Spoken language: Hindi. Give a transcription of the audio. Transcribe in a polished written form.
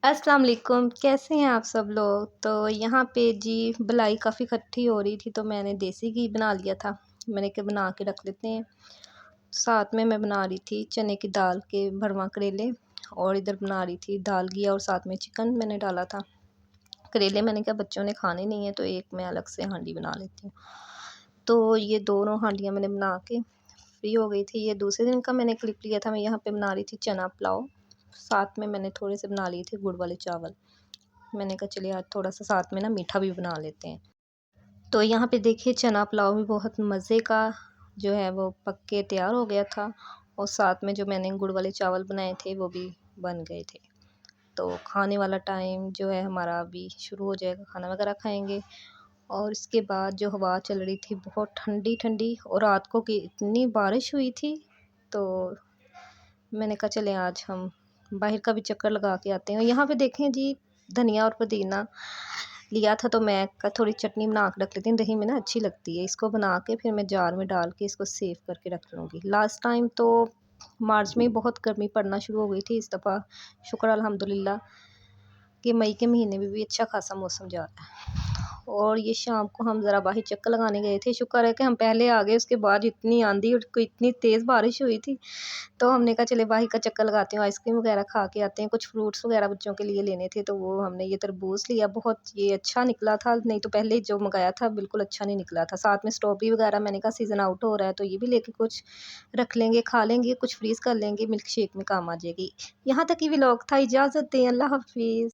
अस्सलाम वालेकुम, कैसे हैं आप सब लोग। तो यहाँ पे जी बलाई काफ़ी इकट्ठी हो रही थी, तो मैंने देसी घी बना लिया था। मैंने कहा बना के रख लेते हैं। साथ में मैं बना रही थी चने की दाल के भरवा करेले, और इधर बना रही थी दाल घिया, और साथ में चिकन मैंने डाला था। करेले मैंने कहा बच्चों ने खाने नहीं है, तो एक मैं अलग से हांडी बना लेती हूँ। तो ये दोनों हांडियाँ मैंने बना के फ्री हो गई थी। ये दूसरे दिन का मैंने क्लिप लिया था। मैं यहाँ पे बना रही थी चना पुलाव, साथ में मैंने थोड़े से बना लिए थे गुड़ वाले चावल। मैंने कहा चलिए आज थोड़ा सा साथ में ना मीठा भी बना लेते हैं। तो यहाँ पे देखिए चना पुलाव भी बहुत मज़े का जो है वो पक के तैयार हो गया था, और साथ में जो मैंने गुड़ वाले चावल बनाए थे वो भी बन गए थे। तो खाने वाला टाइम जो है हमारा अभी शुरू हो जाएगा, खाना वगैरह खाएंगे। और इसके बाद जो हवा चल रही थी बहुत ठंडी ठंडी, और रात को की इतनी बारिश हुई थी, तो मैंने कहा चलें आज हम बाहर का भी चक्कर लगा के आते हैं। और यहाँ पे देखें जी धनिया और पुदीना लिया था, तो मैं का थोड़ी चटनी बना के रख लेती हूँ। दही में ना अच्छी लगती है। इसको बना के फिर मैं जार में डाल के इसको सेव करके रख लूँगी। लास्ट टाइम तो मार्च में बहुत गर्मी पड़ना शुरू हो गई थी। इस दफ़ा शुक्र अल्हम्दुलिल्लाह कि मई के महीने में भी अच्छा खासा मौसम जा रहा है। और ये शाम को हम ज़रा बाहर चक्कर लगाने गए थे। शुक्र है कि हम पहले आ गए, उसके बाद इतनी आंधी और इतनी तेज़ बारिश हुई थी। तो हमने कहा चले बाहर का चक्कर लगाते हैं, आइसक्रीम वगैरह खा के आते हैं। कुछ फ्रूट्स वगैरह बच्चों के लिए लेने थे, तो वो हमने ये तरबूज लिया, बहुत ये अच्छा निकला था। नहीं तो पहले जो मंगाया था बिल्कुल अच्छा नहीं निकला था। साथ में स्ट्रॉबेरी वगैरह मैंने कहा सीज़न आउट हो रहा है, तो ये भी लेके कुछ रख लेंगे, खा लेंगे, कुछ फ्रीज़ कर लेंगे, मिल्क शेक में काम आ जाएगी। यहाँ तक ये व्लॉग था। इजाज़त दें, अल्लाह हाफ़िज़।